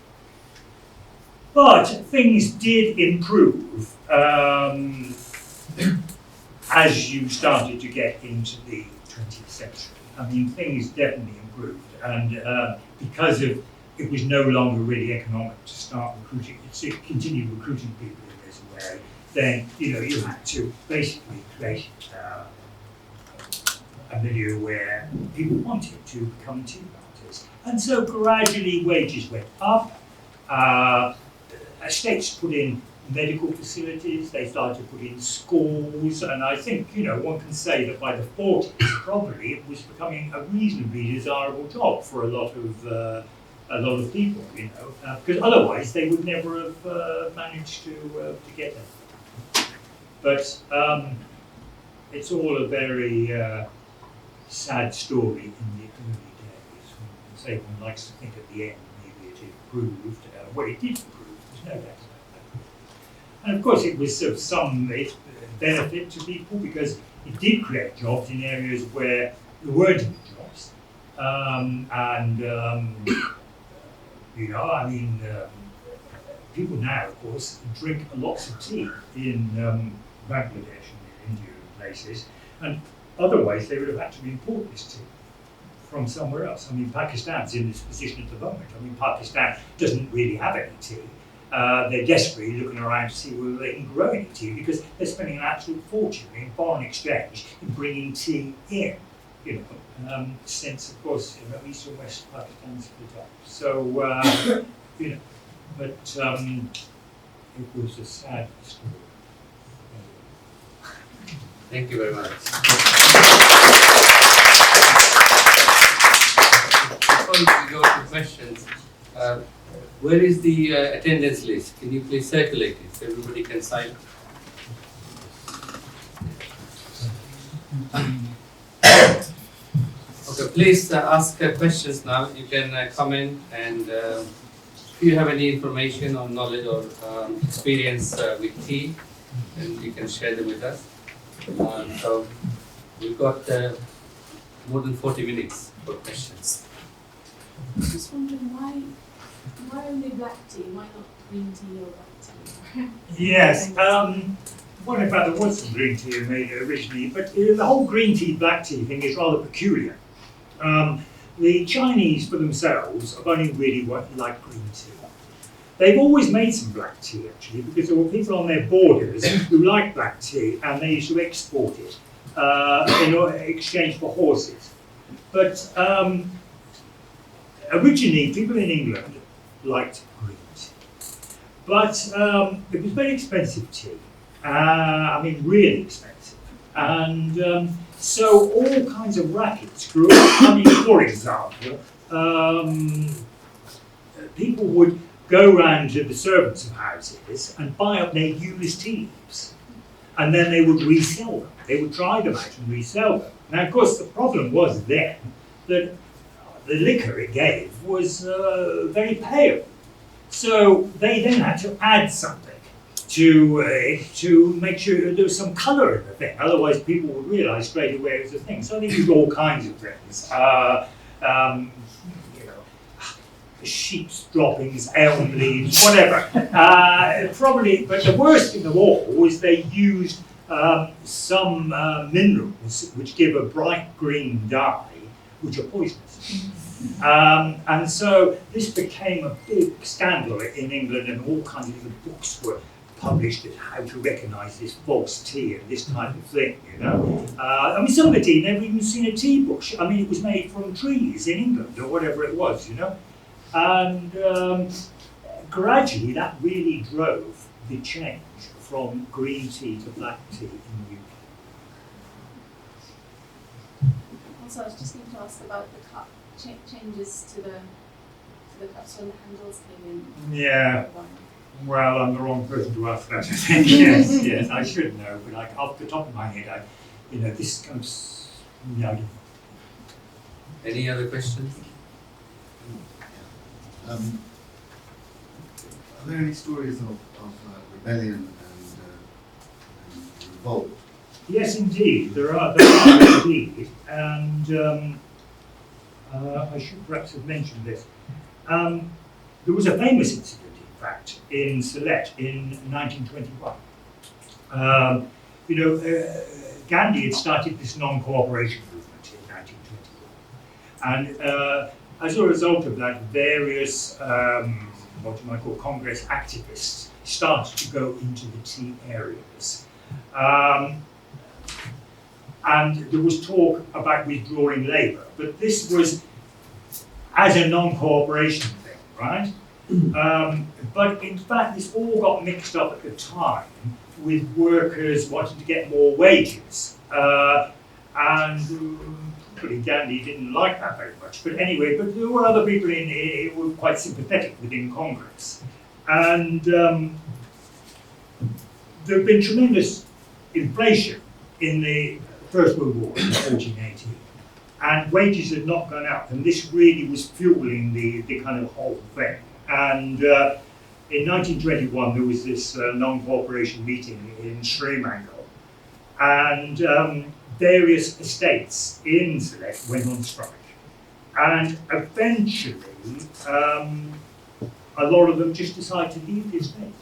But things did improve as you started to get into the 20th century. I mean, things definitely improved, and because of it was no longer really economic to start recruiting, to continue recruiting people in this way, then you had to basically create a milieu where people wanted to become tea planters. And so gradually wages went up, estates put in medical facilities, they started to put in schools, and I think, one can say that by the 40s, probably it was becoming a reasonably desirable job for a lot of people, because otherwise they would never have managed to get there. But it's all a very sad story in the early days. Say one likes to think at the end maybe it improved. Well, it did improve, there's no doubt about that. And of course it was of some benefit to people because it did create jobs in areas where there weren't any jobs. People now, of course, drink lots of tea in Bangladesh and in India and places, and otherwise they would have had to import this tea from somewhere else. I mean, Pakistan's in this position at the moment. I mean, Pakistan doesn't really have any tea. They're desperately looking around to see whether they can grow any tea because they're spending an absolute fortune in foreign exchange in bringing tea in. Since, of course, East and West Pakistan split up. So, but it was a sad story. Thank you very much. Before we go to questions, where is the attendance list? Can you please circulate it so everybody can sign? Okay, please ask questions now. You can comment, and if you have any information or knowledge or experience with tea, then you can share them with us. So we've got more than 40 minutes for questions. I'm just wondering why only black tea? Why not green tea or white tea? Yes. Well, in fact, there was some green tea made originally, but the whole green tea, black tea thing is rather peculiar. The Chinese, for themselves, have only really liked green tea. They've always made some black tea, actually, because there were people on their borders who liked black tea, and they used to export it in exchange for horses. But originally, people in England liked green tea. But it was very expensive tea. Really expensive. And so all kinds of rackets grew up. For example, people would go round to the servants' of houses and buy up their used tea leaves. And then they would resell them. They would dry them out and resell them. Now, of course, the problem was then that the liquor it gave was very pale. So they then had to add something to make sure there was some colour in the thing. Otherwise, people would realise straight away it was a thing. So they used all kinds of things. Sheep's droppings, elm leaves, whatever. Probably, but the worst thing of all was they used some minerals which give a bright green dye, which are poisonous. And so this became a big scandal in England, and all kinds of different books were published as how to recognise this false tea and this type of thing, some of the tea, never even seen a tea bush. It was made from trees in England or whatever it was, And gradually that really drove the change from green tea to black tea in the UK. Also, I was just going to ask about the changes to the but that's when the handles came in. Yeah. Well, I'm the wrong person to ask that, I think. Yes, I should know, but off the top of my head, this comes. Any other questions? Are there any stories of rebellion and revolt? Yes, indeed, there are indeed, and I should perhaps have mentioned this. There was a famous incident, in fact, in Sylhet in 1921. Gandhi had started this non-cooperation movement in 1921, and as a result of that, various what you might call Congress activists started to go into the tea areas. And there was talk about withdrawing labour, but this was as a non-cooperation thing, right? But in fact, this all got mixed up at the time with workers wanting to get more wages. And probably Gandhi didn't like that very much. But anyway, but there were other people who were quite sympathetic within Congress. And there had been tremendous inflation in the First World War in 1418. And wages had not gone up. And this really was fueling the kind of whole thing. And in 1921, there was this non-cooperation meeting in Sri Mangal. And various estates in Sylhet went on strike. And eventually, a lot of them just decided to leave the estate.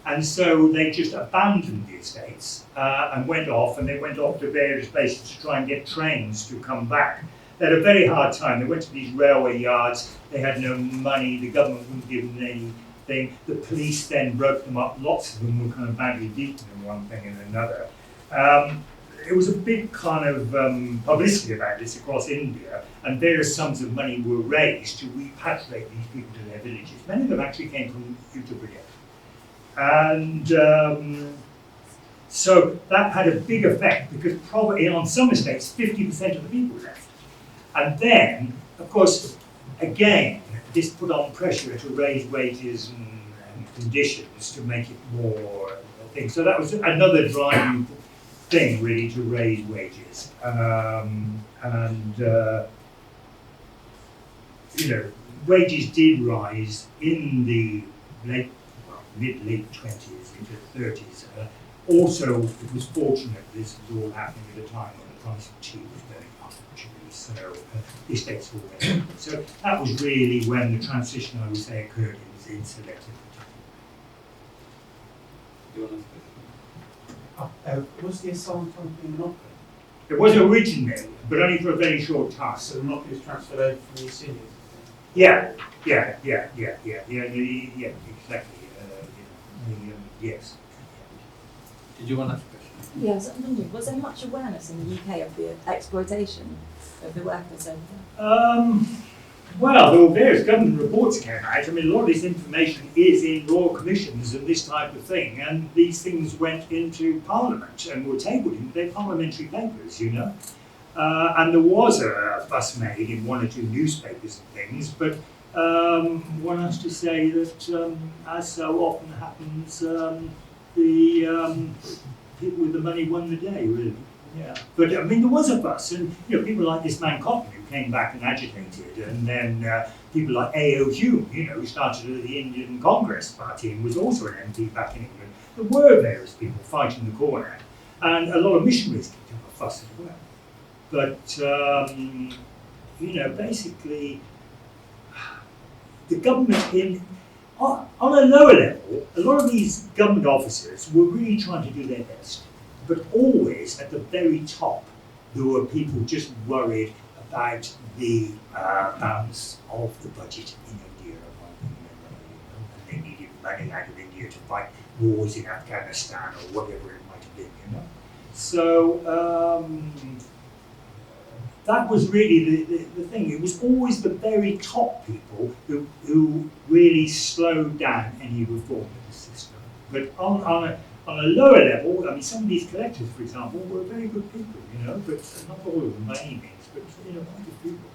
And so they just abandoned the estates and went off, and they went off to various places to try and get trains to come back. They had a very hard time. They went to these railway yards, they had no money, the government wouldn't give them anything. The police then broke them up. Lots of them were kind of badly beaten in one thing and another. It was a big kind of publicity about this across India, and various sums of money were raised to repatriate these people to their villages. Many of them actually came from Uttar Pradesh. And so that had a big effect, because probably on some estates, 50% of the people left. And then, of course, again, this put on pressure to raise wages and conditions to make it more a thing. So that was another driving thing, really, to raise wages. Wages did rise in the mid-late 20s into 30s. Also, it was fortunate this was all happening at a time when the price of tea was going up, actually, so the estates all went up. So that was really when the transition, I would say, occurred in Sylhet. Was the Assam company a monopoly? It was originally, but only for a very short time. So the monopoly was transferred over from the East Indies? Yeah, exactly. Yes. Did you want to ask a question? Yes, I'm wondering, was there much awareness in the UK of the exploitation of the workers over there? Well, there were various government reports came out. I mean, a lot of this information is in royal commissions and this type of thing, and these things went into Parliament and were tabled in their parliamentary papers, And there was a fuss made in one or two newspapers and things, but one has to say that, as so often happens, the people with the money won the day, really. Yeah. But I mean, there was a fuss, and people like this Mccartney who came back and agitated, and then people like A.O. Hume, who started the Indian Congress Party and was also an MP back in England. There were various people fighting the corner, and a lot of missionaries kicked up a fuss as well. But basically, the government on a lower level, a lot of these government officers were really trying to do their best. But always at the very top, there were people just worried about the balance of the budget in India. And they needed money out of India to fight wars in Afghanistan or whatever it might have been, So that was really the thing. It was always the very top people who really slowed down any reform of the system. But on a lower level, I mean, some of these collectors, for example, were very good people, but not all of them by any means, but quite good people.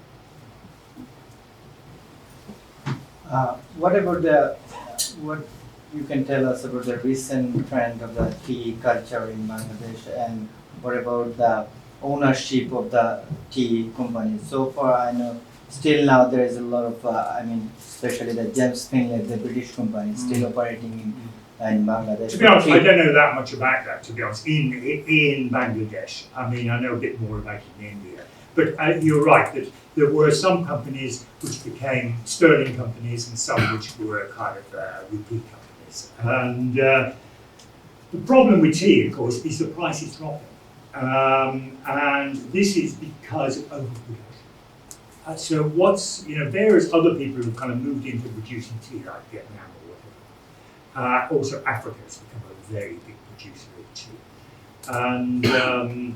What about what you can tell us about the recent trend of the tea culture in Bangladesh, and what about the ownership of the tea companies? So far, I know still now there is a lot of, especially the James Finlay, the British company, still operating in Bangladesh. To be honest, I don't know that much about that, to be honest, in Bangladesh. I mean, I know a bit more about it in India. But you're right, that there were some companies which became sterling companies and some which were kind of rupee companies. And the problem with tea, of course, is the price is dropping. And this is because of overproduction. So various other people have kind of moved into producing tea, like Vietnam or whatever. Also, Africa has become a very big producer of tea. And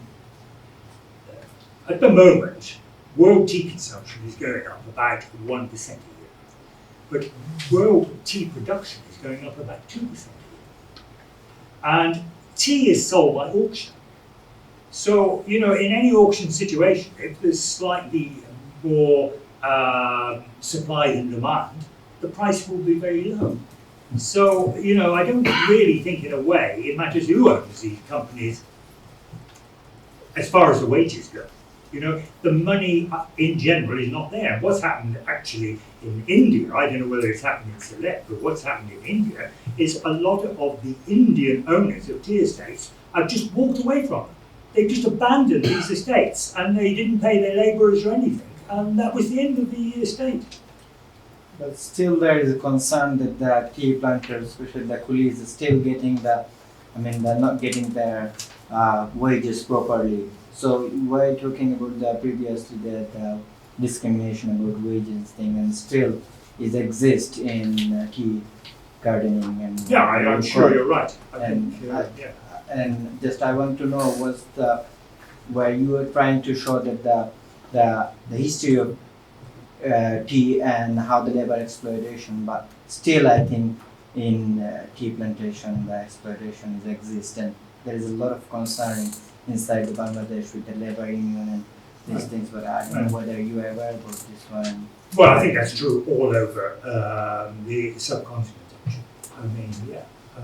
at the moment, world tea consumption is going up about 1% a year. But world tea production is going up about 2% a year. And tea is sold by auction. So, in any auction situation, if there's slightly more supply than demand, the price will be very low. So, I don't really think in a way it matters who owns these companies as far as the wages go. The money in general is not there. What's happened actually in India, I don't know whether it's happened in Sylhet, but what's happened in India is a lot of the Indian owners of tea estates have just walked away from them. They just abandoned these estates and they didn't pay their labourers or anything. And that was the end of the estate. But still there is a concern that the tea planters, especially the coolies, are still getting they're not getting their wages properly. So we're talking about the previously the discrimination about wages thing, and still it exists in tea gardening and. Yeah, I'm sure you're right. And just I want to know where you were trying to show that the history of tea and how the labor exploitation, but still I think in tea plantation the exploitation exists, and there is a lot of concern inside the Bangladesh with the labor union and these things, but I don't know whether you are aware about this one. Well, I think that's true all over the subcontinent, actually.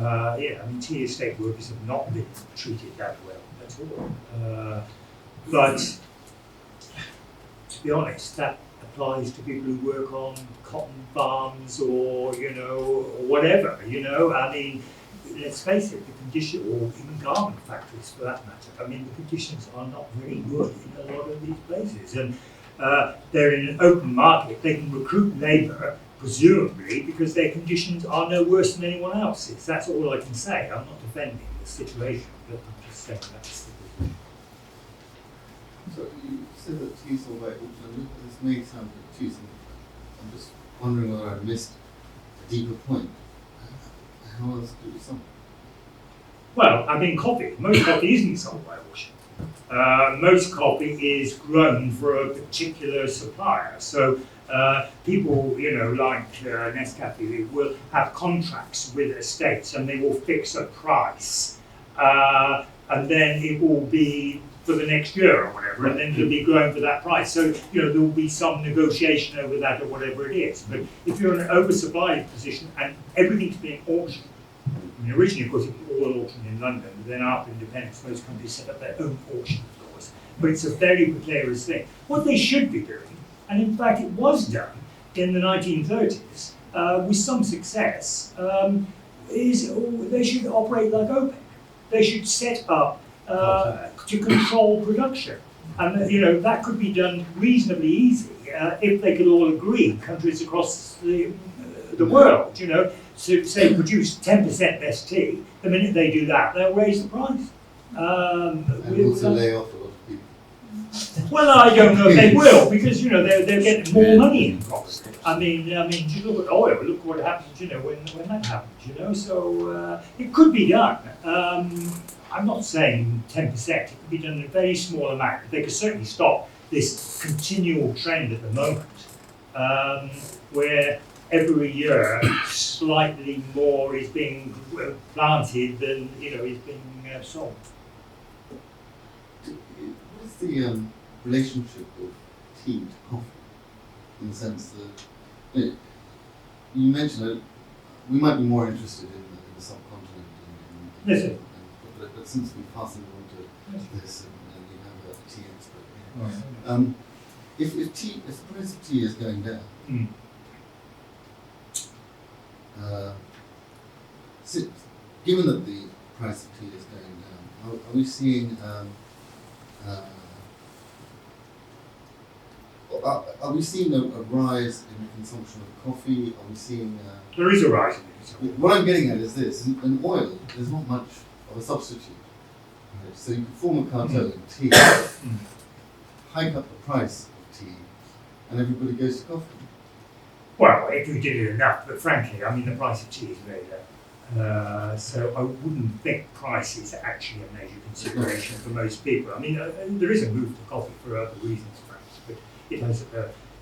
I mean, tea estate workers have not been treated that well at all. But to be honest, that applies to people who work on cotton farms or, whatever, I mean, let's face it, the condition, or even garment factories for that matter, I mean, the conditions are not very good in a lot of these places. And they're in an open market, they can recruit labour, presumably, because their conditions are no worse than anyone else's. That's all I can say. I'm not defending the situation, but I'm just saying that's the position. So you said that tea sold by auction. This may sound confusing. I'm just wondering whether I missed a deeper point. How else do we sell? Well, I mean, most coffee isn't sold by auction. Most coffee is grown for a particular supplier. So people, like Nescafe, will have contracts with estates and they will fix a price. And then it will be for the next year or whatever, and then it'll be growing for that price. So, there will be some negotiation over that or whatever it is. But if you're in an oversupplied position and everything's being auctioned, I mean, originally, of course, it was all auctioned in London, but then after independence, most countries set up their own auction floors. But it's a very precarious thing. What they should be doing, and in fact it was done in the 1930s with some success, is they should operate like OPEC. They should set up to control production. And that could be done reasonably easy if they could all agree, countries across the world, to say produce 10% less tea. The minute they do that, they'll raise the price. And also lay off a lot of people. Well, I don't know if they will, because they're getting more money in probably. I mean, you look at oil. Look what happens, when that happens. So it could be done. I'm not saying 10%. It could be done in a very small amount. They could certainly stop this continual trend at the moment, where every year slightly more is being planted than is being sold. What's the relationship of tea to coffee? In the sense that you mentioned it, we might be more interested in the subcontinent. Yes, sir. But since we pass it on to this, and you have a tea expert here. If the price of tea is going down, given that the price of tea is going down, are we seeing are we seeing a rise in the consumption of coffee? Are we seeing There is a rise in it. what I'm getting at is this: in oil, there's not much of a substitute. Right? So you can form a cartel in tea, hike up the price of tea, and everybody goes to coffee. Well, if we did it enough, but frankly, I mean, the price of tea is very low. So I wouldn't think price is actually a major consideration for most people. I mean, there is a move to coffee for other reasons, perhaps, but it has,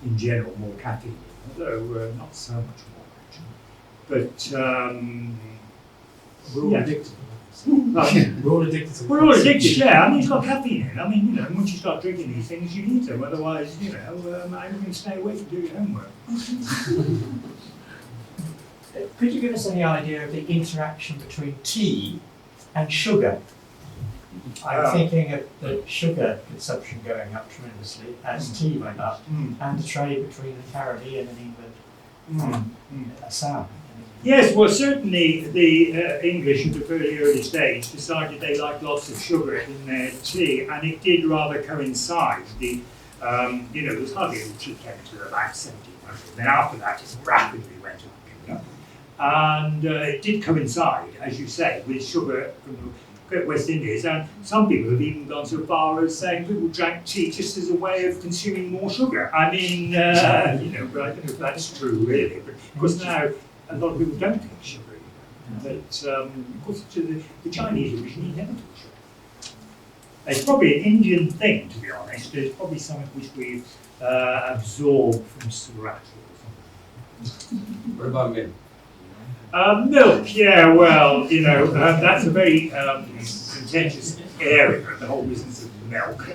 in general, more caffeine, although not so much more, actually. But, We're all yeah. addicted. We're We're all addicted to We're all addicted, yeah. I mean, it's got caffeine in. I mean, you know, once you start drinking these things, you need them. Otherwise, you know, how are you going to stay awake and do your homework? Could you give us any idea of the interaction between tea and sugar? I'm thinking of the sugar consumption going up tremendously as tea went up, and the trade between the Caribbean and England, Assam. Yes, well, certainly the English at a very early stage decided they liked lots of sugar in their tea, and it did rather coincide. You know, there was hardly any tea came to about 1700. Then after that, it rapidly went up. And it did coincide, as you say, with sugar from the West Indies. And some people have even gone so far as saying people drank tea just as a way of consuming more sugar. I mean, you know, but I don't know if that's true, really. But of course now, a lot of people don't take sugar. But of course, the Chinese originally never took sugar. It's probably an Indian thing, to be honest. It's probably something which we've absorbed from Surat or something. What about milk? Milk, yeah, well, you know, that's a very contentious area, the whole business of milk.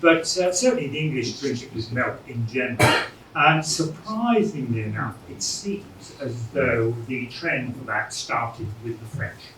But certainly the English drink it with milk in general. And surprisingly enough, it seems as though the trend for that started with the French.